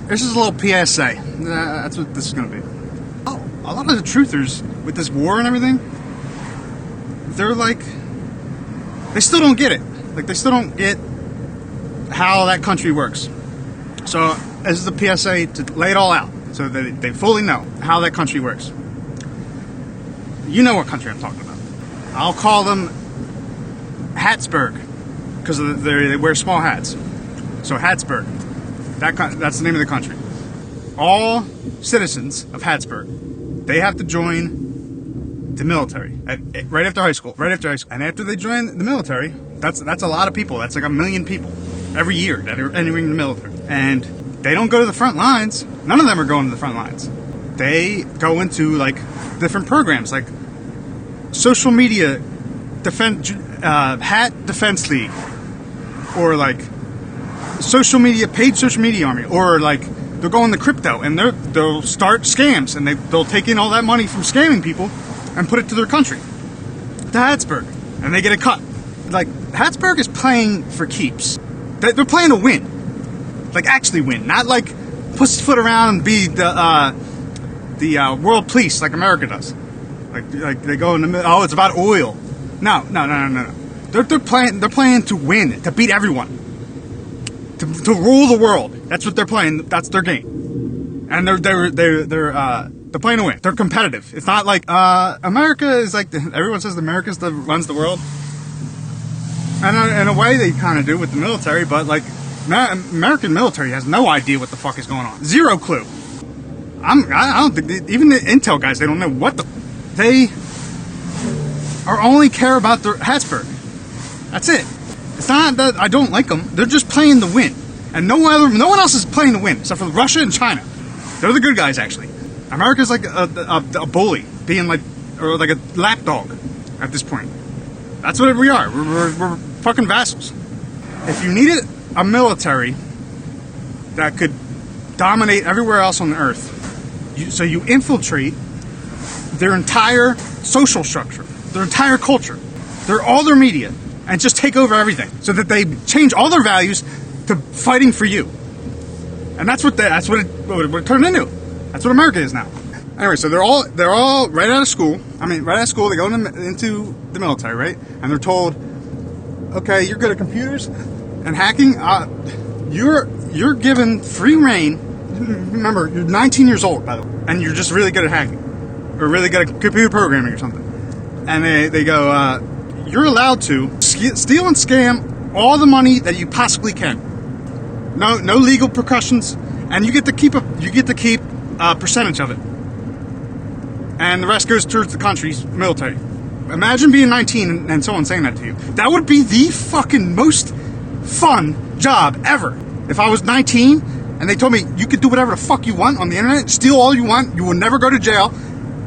This is a little PSA. That's what this is going to be. Oh, a lot of the truthers with this war and everything, they're like, they still don't get it. Like, they still don't get how that country works. So this is a PSA to lay it all out so that they fully know how that country works. You know what country I'm talking about. I'll call them Hatsburg because they wear small hats. So Hatsburg. That's the name of the country. All citizens of Hatsburg, they have to join the military right after high school. And after they join the military, that's a lot of people. That's like 1 million people every year that are entering the military. And they don't go to the front lines. None of them are going to the front lines. They go into like different programs, like social media defense, hat defense league, or like paid social media army, or like they'll go into crypto and they'll start scams, and they'll take in all that money from scamming people and put it to their country, to Hatsburg, and they get a cut. Like, Hatsburg is playing for keeps. They're playing to win, like actually win, not like pussyfoot around and be the world police like America does. Like they go in the middle. Oh, it's about oil. No. They're playing to win, to beat everyone, to rule the world. That's what they're playing. That's their game, and they're playing to win. They're competitive. It's not like America is like everyone says America's runs the world, and in a way they kind of do with the military, but like American military has no idea what the fuck is going on. Zero clue. I don't think even the intel guys, they don't know what they are only care about their Hatsburg. That's it. It's not that I don't like them. They're just playing to win, and no one else is playing to win except for Russia and China. They're the good guys, actually. America's like a bully, being like, or like a lapdog at this point. That's what we are. We're fucking vassals. If you needed a military that could dominate everywhere else on the earth, so you infiltrate their entire social structure, their entire culture, all their media, and just take over everything, so that they change all their values to fighting for you. And that's what it turned into. That's what America is now. Anyway, so they're all right out of school. Right out of school, they go into the military, right? And they're told, okay, you're good at computers and hacking. You're given free reign. Remember, you're 19 years old, by the way, and you're just really good at hacking, or really good at computer programming or something. And they go, you're allowed to steal and scam all the money that you possibly can. No legal repercussions, and you get to keep a percentage of it, and the rest goes towards the country's military. Imagine being 19 and someone saying that to you. That would be the fucking most fun job ever. If I was 19 and they told me you could do whatever the fuck you want on the internet, steal all you want, you will never go to jail,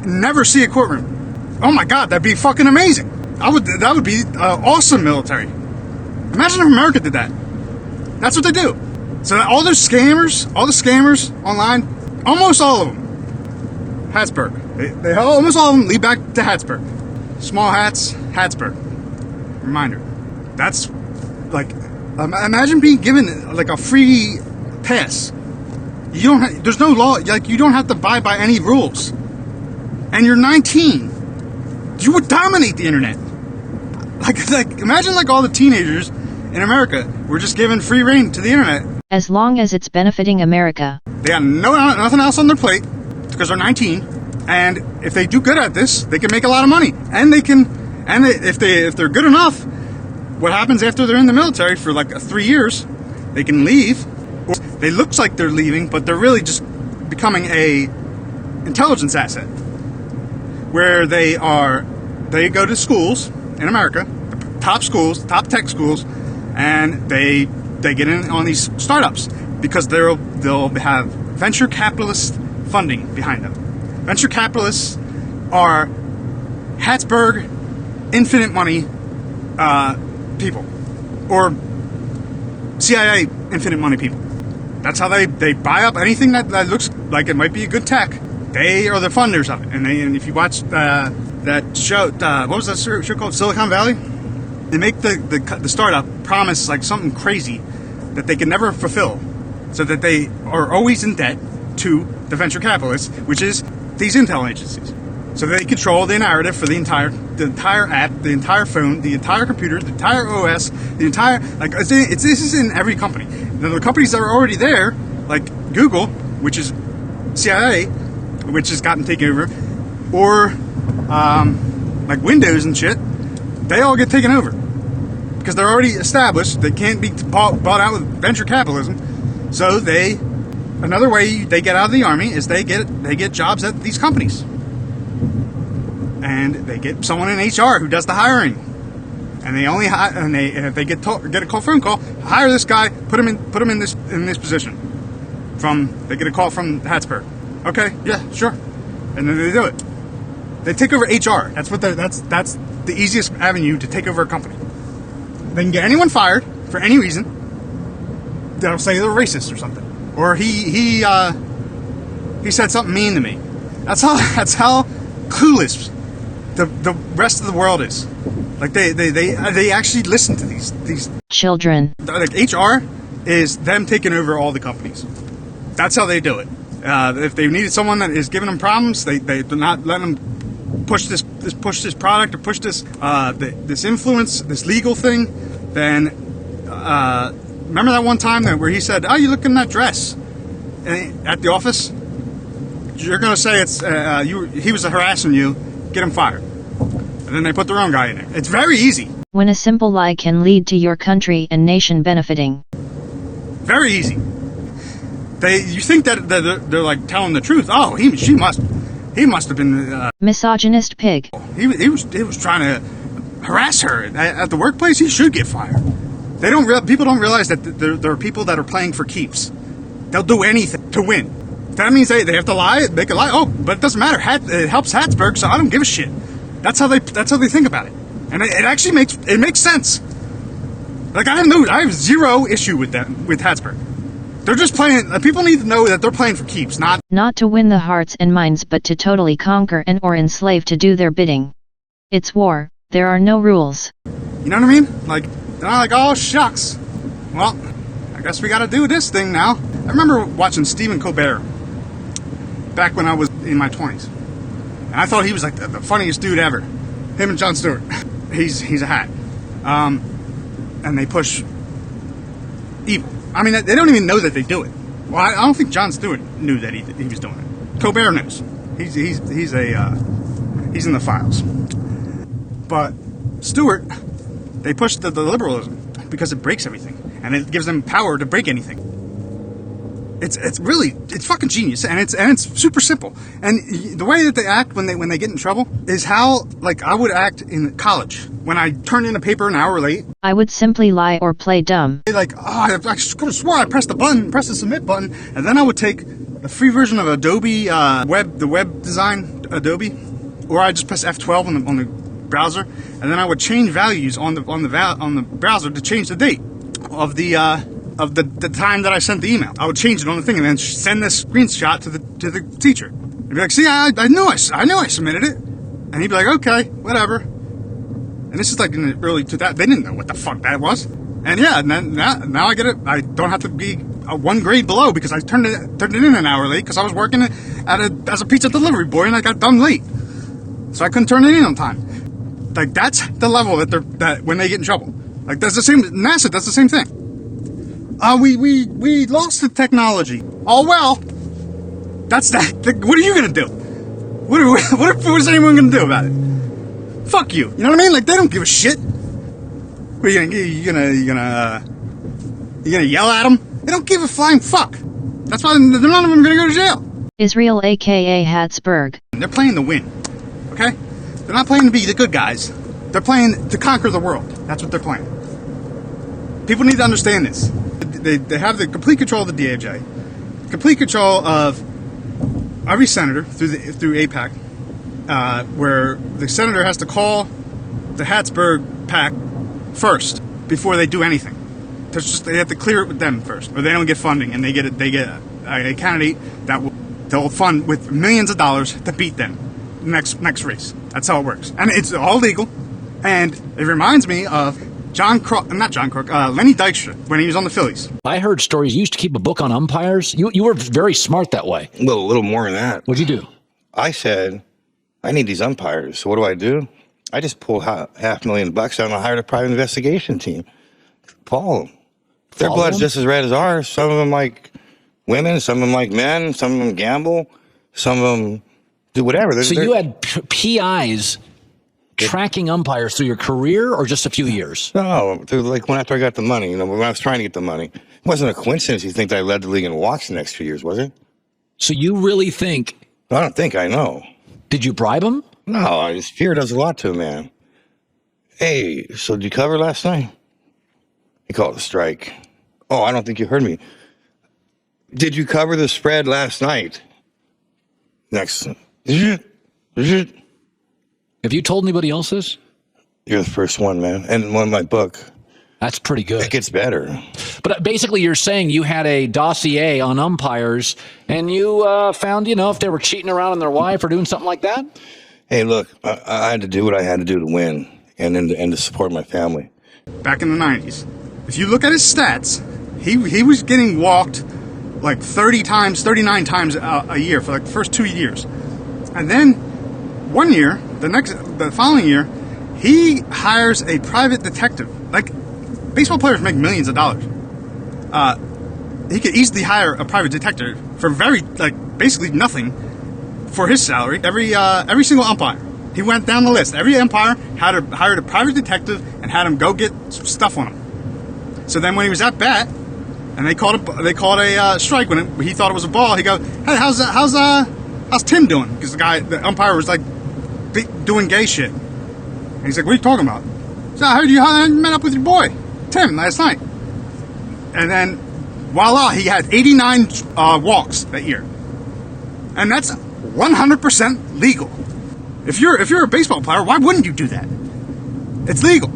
never see a courtroom. Oh my God, that'd be fucking amazing. That would be awesome military. Imagine if America did that. That's what they do. So all the scammers online, almost all of them, Hatsburg. They almost all of them lead back to Hatsburg. Small hats, Hatsburg. Reminder. That's like, imagine being given like a free pass. There's no law. Like, you don't have to abide by any rules, and you're 19. You would dominate the internet. Like imagine like all the teenagers in America were just given free reign to the internet. As long as it's benefiting America. They got nothing else on their plate because they're 19, and if they do good at this, they can make a lot of money, and if they're good enough, what happens after they're in the military for like 3 years, they can leave. Or they looks like they're leaving, but they're really just becoming a intelligence asset, where they go to schools in America, top schools, top tech schools, and they get in on these startups because they'll have venture capitalist funding behind them. Venture capitalists are Hatsburg infinite money people, or CIA infinite money people. That's how they buy up anything that looks like it might be a good tech. They are the funders of it. And if you watch that show, what was that show called? Silicon Valley? They make the startup promise like something crazy that they can never fulfill. so that they are always in debt to the venture capitalists, which is these intel agencies. So they control the narrative for the entire app, the entire phone, the entire computer, the entire OS, the entire, like, this is in every company. Now, the companies that are already there, like Google, which is CIA, which has gotten taken over, or like Windows and shit, they all get taken over because they're already established. They can't be bought out with venture capitalism. So another way they get out of the army is they get jobs at these companies, and they get someone in HR who does the hiring, and if they get a phone call, hire this guy, put him in this position. They get a call from Hattiesburg. Okay, yeah, sure, and then they do it. They take over HR. That's the easiest avenue to take over a company. They can get anyone fired for any reason. They'll say they're racist or something, or he said something mean to me. That's how clueless the rest of the world is. Like they actually listen to these children. Like HR is them taking over all the companies. That's how they do it. If they needed someone that is giving them problems, they're not letting them push this product or push this influence, this legal thing. Then remember that one time where he said, "Oh, you look in that dress," at the office. You're gonna say he was harassing you. Get him fired. And then they put their own guy in there. It's very easy. When a simple lie can lead to your country and nation benefiting. Very easy. You think that they're like telling the truth. Oh, he must have been misogynist pig. He was trying to harass her at the workplace. He should get fired. People don't realize that there are people that are playing for keeps. They'll do anything to win. That means they have to lie, make a lie. Oh, but it doesn't matter. It helps Hattiesburg, so I don't give a shit. That's how they think about it, and it actually makes sense. Like I have zero issue with that with Hattiesburg. They're just playing. People need to know that they're playing for keeps, not to win the hearts and minds, but to totally conquer and or enslave to do their bidding. It's war. There are no rules. You know what I mean? Like they're not like, oh shucks. Well, I guess we got to do this thing now. I remember watching Stephen Colbert back when I was in my 20s, and I thought he was like the funniest dude ever. Him and Jon Stewart. He's a hat. And they push evil. I mean, they don't even know that they do it. Well, I don't think Jon Stewart knew that he was doing it. Colbert knows. He's in the files. But Stewart, they push the liberalism because it breaks everything, and it gives them power to break anything. It's fucking genius, and it's super simple. And the way that they act when they get in trouble is how like I would act in college when I turned in a paper an hour late. I would simply lie or play dumb. Like, oh, I could have swore I pressed the submit button, and then I would take the free version of Adobe the web design Adobe, or I just press F12 on the browser, and then I would change values on the browser to change the date of the time that I sent the email. I would change it on the thing and then send this screenshot to the teacher. And be like, see, I knew I submitted it. And he'd be like, okay, whatever. And this is like in the early 2000s. They didn't know what the fuck that was. And yeah, and then now I get it. I don't have to be one grade below because I turned it in an hour late because I was working as a pizza delivery boy and I got done late. So I couldn't turn it in on time. Like that's the level that when they get in trouble. Like that's the same. NASA does the same thing. We lost the technology. Oh well, that's that. What are you gonna do? What is anyone gonna do about it? Fuck you. You know what I mean? Like they don't give a shit. What are you gonna yell at them? They don't give a flying fuck. That's why none of them are gonna go to jail. Israel, aka Hattiesburg. They're playing to win. Okay? They're not playing to be the good guys. They're playing to conquer the world. That's what they're playing. People need to understand this. They have the complete control of the DOJ, complete control of every senator through AIPAC, where the senator has to call the Hattiesburg PAC first before they do anything. They have to clear it with them first, or they don't get funding, and they get a candidate that they'll fund with millions of dollars to beat them next race. That's how it works, and it's all legal. And it reminds me of Lenny Dykstra, when he was on the Phillies. I heard stories. You used to keep a book on umpires. You were very smart that way. Well, a little more than that. What'd you do? I said, I need these umpires. So what do? I just pulled $500,000 out and I hired a private investigation team. Follow them. Their blood's just as red as ours. Some of them like women, some of them like men, some of them gamble, some of them do whatever. So you had PIs tracking umpires through your career or just a few years? No, like after I got the money, when I was trying to get the money. It wasn't a coincidence you think that I led the league in walks the next few years, was it? So you really think... I don't think, I know. Did you bribe him? No, fear does a lot to a man. Hey, so did you cover last night? He called it a strike. Oh, I don't think you heard me. Did you cover the spread last night? Next. Have you told anybody else this? You're the first one, man. And one in my book. That's pretty good. It gets better. But basically you're saying you had a dossier on umpires and you found, if they were cheating around on their wife or doing something like that? Hey, look, I had to do what I had to do to win and to support my family. Back in the 90s, if you look at his stats, he was getting walked like 39 times a year for like the first 2 years. And then one year, the following year, he hires a private detective. Like, baseball players make millions of dollars. He could easily hire a private detective for basically nothing for his salary. Every single umpire. He went down the list. Every umpire hired a private detective and had him go get stuff on him. So then when he was at bat, and they called a strike when he thought it was a ball, he goes, "Hey, how's Tim doing?" Because the umpire was like doing gay shit. And he's like, "What are you talking about?" So I heard you met up with your boy Tim last night. And then voila, he had 89 walks that year, and that's 100% legal. If you're a baseball player, why wouldn't you do that? It's legal.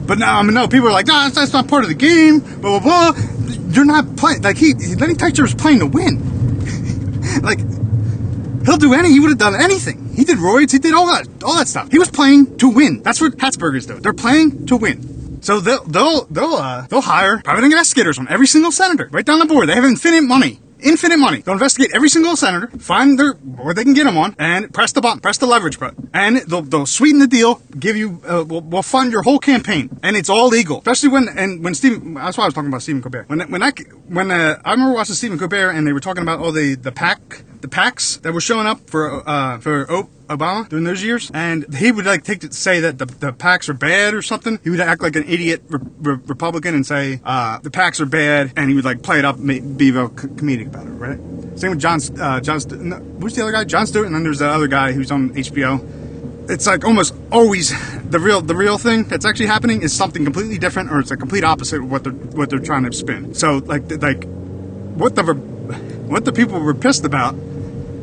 But no, people are like, "No, that's not part of the game." Blah blah blah. You're not playing. Like Lenny Dykstra was playing to win. Like, he would have done anything. He did roids. He did all that stuff. He was playing to win. That's what Hatsburgers do. They're playing to win. So they'll hire private investigators on every single senator right down the board. They have infinite money. They'll investigate every single senator, find where they can get them on, and press the button, press the leverage button, and they'll sweeten the deal, give you, we'll fund your whole campaign, and it's all legal. Especially when Stephen, that's why I was talking about Stephen Colbert. When I remember watching Stephen Colbert, and they were talking about all the PACs that were showing up for Obama during those years, and he would say that the PACs are bad or something. He would act like an idiot Republican and say the PACs are bad, and he would play it up, be real comedic about it, right? Same with Jon Stewart. Who's the other guy? Jon Stewart, and then there's the other guy who's on HBO. It's like almost always the real thing that's actually happening is something completely different, or it's a complete opposite of what they're trying to spin. So what the people were pissed about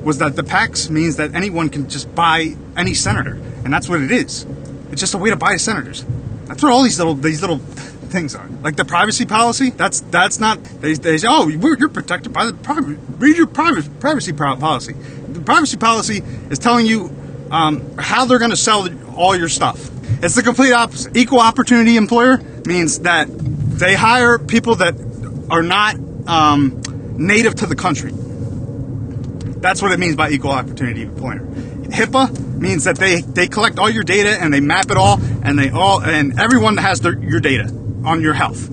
was that the PACs means that anyone can just buy any senator, and that's what it is. It's just a way to buy senators. That's what all these little things are. Like the privacy policy. That's not. They say, "Oh, you're protected by the private." Read your privacy policy. The privacy policy is telling you how they're going to sell all your stuff. It's the complete opposite. Equal opportunity employer means that they hire people that are not native to the country. That's what it means by equal opportunity employer. HIPAA means that they collect all your data and they map it all, and everyone has your data on your health.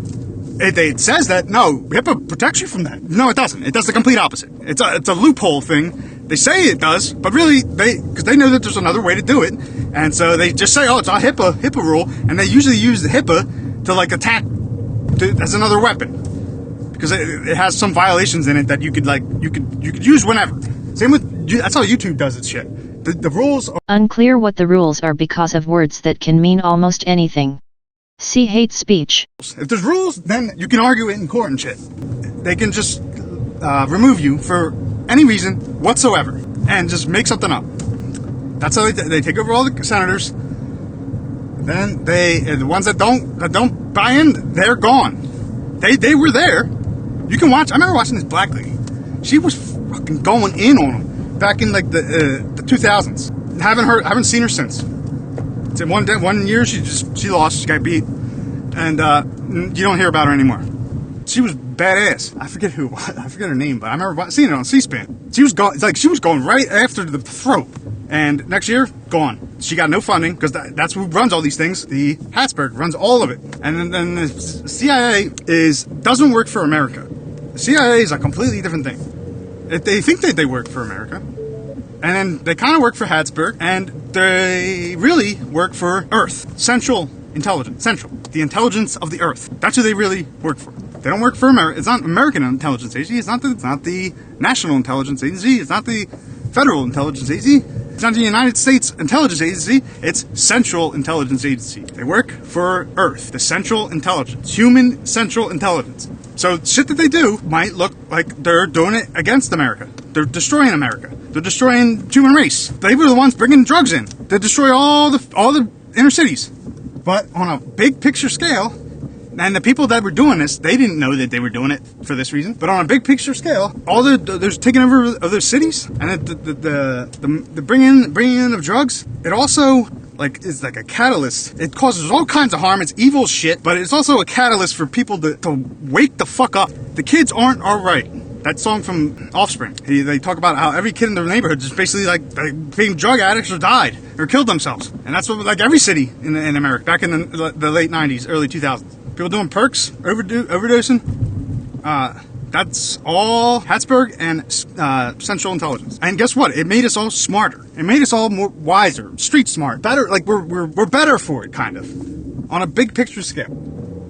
It says that no, HIPAA protects you from that. No, it doesn't. It does the complete opposite. It's a loophole thing. They say it does, but really because they know that there's another way to do it, and so they just say, "Oh, it's a HIPAA rule," and they usually use the HIPAA to attack as another weapon. Because it has some violations in it that you could use whenever. Same with that's how YouTube does its shit. The rules are unclear what the rules are because of words that can mean almost anything. See hate speech. If there's rules, then you can argue it in court and shit. They can just remove you for any reason whatsoever and just make something up. That's how they take over all the senators. Then the ones that don't buy in, they're gone. They were there. You can watch. I remember watching this black lady. She was fucking going in on them back in the 2000s. Haven't seen her since. One year she lost. She got beat, and you don't hear about her anymore. She was badass. I forget who it was. I forget her name, but I remember seeing it on C-SPAN. She was going right after the throat. And next year, gone. She got no funding because that's who runs all these things. The Habsburg runs all of it. And then the CIA doesn't work for America. The CIA is a completely different thing. They think that they work for America. And then they kind of work for Habsburg. And they really work for Earth. Central Intelligence. Central. The intelligence of the Earth. That's who they really work for. They don't work for America. It's not American Intelligence Agency. It's not the National Intelligence Agency. It's not the Federal Intelligence Agency. It's not the United States Intelligence Agency. It's Central Intelligence Agency. They work for Earth. The Central Intelligence. Human Central Intelligence. So shit that they do might look like they're doing it against America. They're destroying America. They're destroying human race. They were the ones bringing drugs in. They destroy all the inner cities. But on a big picture scale, and the people that were doing this, they didn't know that they were doing it for this reason. But on a big picture scale, all there's taking over of those cities, and the bringing in of drugs, it also is like a catalyst. It causes all kinds of harm. It's evil shit, but it's also a catalyst for people to wake the fuck up. The kids aren't all right. That song from Offspring, they talk about how every kid in their neighborhood just basically being drug addicts or died or killed themselves. And that's what every city in America back in the late 90s, early 2000s. People doing perks, overdosing. That's all Habsburg and Central Intelligence. And guess what? It made us all smarter. It made us all more wiser, street smart, better. Like we're better for it, kind of, on a big picture scale.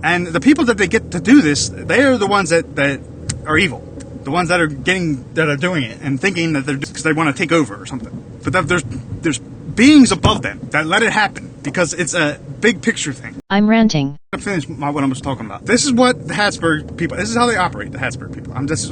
And the people that they get to do this, they are the ones that are evil. The ones that are doing it and thinking that they're because they want to take over or something. But there's beings above them that let it happen because it's a big picture thing. I'm ranting. I'm finished what I was talking about. This is what the Habsburg people. This is how they operate. The Habsburg people. I'm just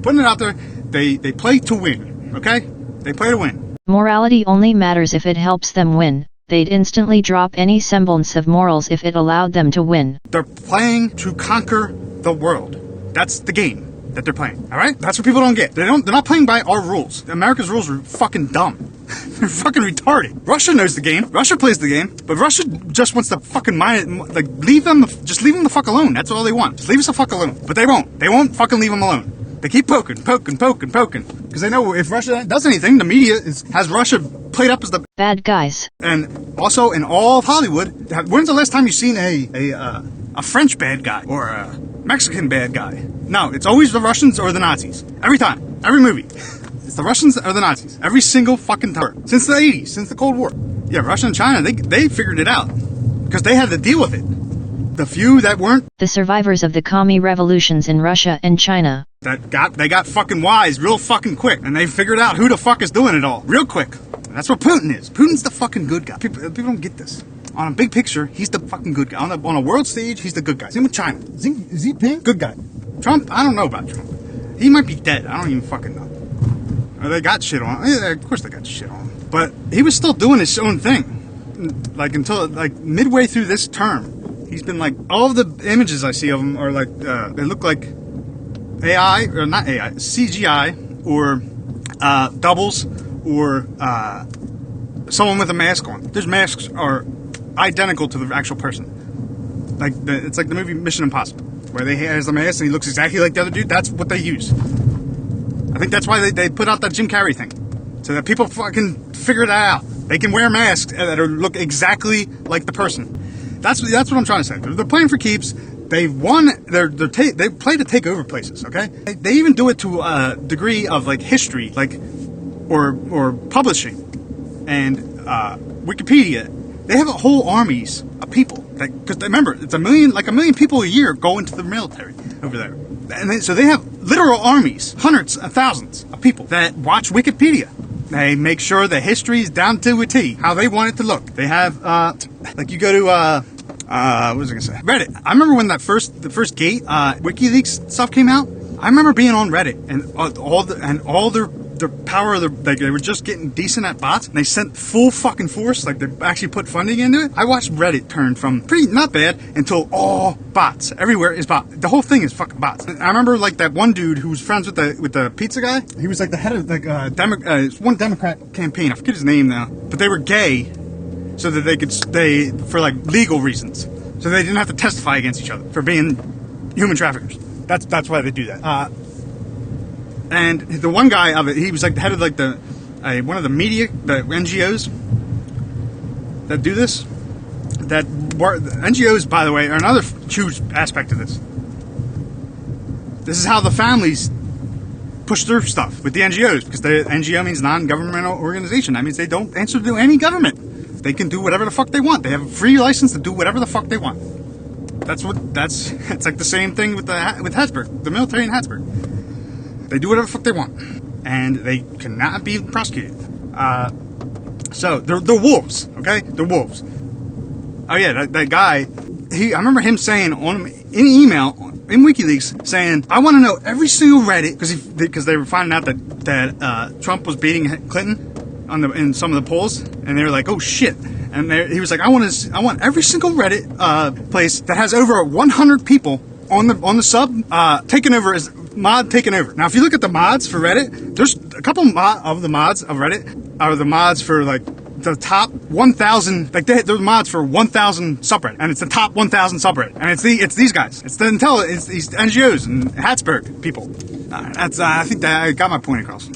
putting it out there. They play to win. Okay? They play to win. Morality only matters if it helps them win. They'd instantly drop any semblance of morals if it allowed them to win. They're playing to conquer the world. That's the game that they're playing. All right? That's what people don't get. They're not playing by our rules. America's rules are fucking dumb. They're fucking retarded. Russia knows the game. Russia plays the game, but Russia just wants to fucking leave them the fuck alone. That's all they want. Just leave us the fuck alone. But they won't. They won't fucking leave them alone. They keep poking. Because they know if Russia does anything, the media has Russia played up as the bad guys. And also in all of Hollywood, when's the last time you've seen a French bad guy or a Mexican bad guy? No, it's always the Russians or the Nazis. Every time. Every movie. It's the Russians or the Nazis. Every single fucking time. Since the 80s. Since the Cold War. Yeah, Russia and China, they figured it out. Because they had to deal with it. The few that weren't. The survivors of the commie revolutions in Russia and China. They got fucking wise real fucking quick. And they figured out who the fuck is doing it all. Real quick. And that's what Putin is. Putin's the fucking good guy. People don't get this. On a big picture, he's the fucking good guy. On a world stage, he's the good guy. Same with China. Is he pink? Good guy. Trump, I don't know about Trump. He might be dead. I don't even fucking know. Or they got shit on him. Yeah, of course they got shit on him. But he was still doing his own thing. Until midway through this term. He's been all of the images I see of him are they look like AI, or not AI, CGI, or doubles, or someone with a mask on. Those masks are identical to the actual person. It's like the movie Mission Impossible, where he has the mask and he looks exactly like the other dude. That's what they use. I think that's why they put out that Jim Carrey thing, so that people fucking figure that out. They can wear masks that look exactly like the person. That's what I'm trying to say. They're playing for keeps. They've won. They play to take over places. Okay. They even do it to a degree of history, or publishing, and Wikipedia. They have whole armies of people because remember, it's a million people a year go into the military over there, and so they have literal armies, hundreds of thousands of people that watch Wikipedia. They make sure the history is down to a T, how they want it to look. They have you go to what was I gonna say? Reddit. I remember when the first Gate WikiLeaks stuff came out. I remember being on Reddit and all their power, they were just getting decent at bots, and they sent full fucking force, they actually put funding into it. I watched Reddit turn from pretty not bad until all bots. Everywhere is bot. The whole thing is fucking bots. I remember that one dude who was friends with the pizza guy. He was the head of one Democrat campaign. I forget his name now, but they were gay, so that they could stay for legal reasons. so they didn't have to testify against each other for being human traffickers. That's why they do that. And the one guy of it, he was like the head of like one of the media, the NGOs that do this. That NGOs, by the way, are another huge aspect of this. This is how the families push through stuff with the NGOs, because the NGO means non-governmental organization. That means they don't answer to any government. They can do whatever the fuck they want. They have a free license to do whatever the fuck they want. It's like the same thing with Hattiesburg, the military in Hattiesburg. They do whatever the fuck they want, and they cannot be prosecuted. So they're wolves, okay? They're wolves. Oh yeah, that guy. I remember him saying in email in WikiLeaks saying, "I want to know every single Reddit," because they were finding out that Trump was beating Clinton in some of the polls, and they were like, "Oh shit." And he was like, I want every single Reddit place that has over 100 people on the sub taken over as mod taken over. Now, if you look at the mods for Reddit, there's a couple of the mods of Reddit are the mods for like the top 1,000. Like they're mods for 1,000 subreddit, and it's the top 1,000 subreddit, and it's these guys. It's it's these NGOs and Hattiesburg people. I think that I got my point across.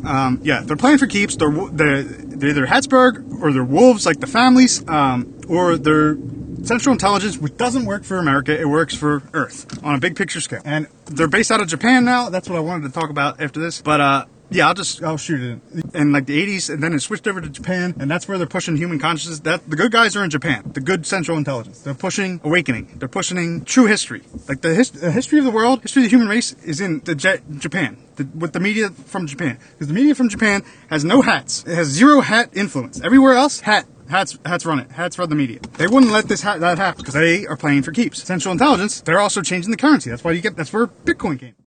Yeah, they're playing for keeps. They're either Hattiesburg or they're wolves like the families, or they're Central Intelligence, which doesn't work for America. It works for Earth on a big picture scale. And they're based out of Japan now. That's what I wanted to talk about after this. But yeah, I'll shoot it in like the 80s, and then it switched over to Japan, and that's where they're pushing human consciousness. The good guys are in Japan, the good Central Intelligence. They're pushing awakening. They're pushing true history. Like the history of the world, history of the human race is in Japan, with the media from Japan. Because the media from Japan has no hats. It has zero hat influence. Everywhere else, hats run it. Hats run the media. They wouldn't let that happen because they are playing for keeps. Central Intelligence, they're also changing the currency. That's where Bitcoin came.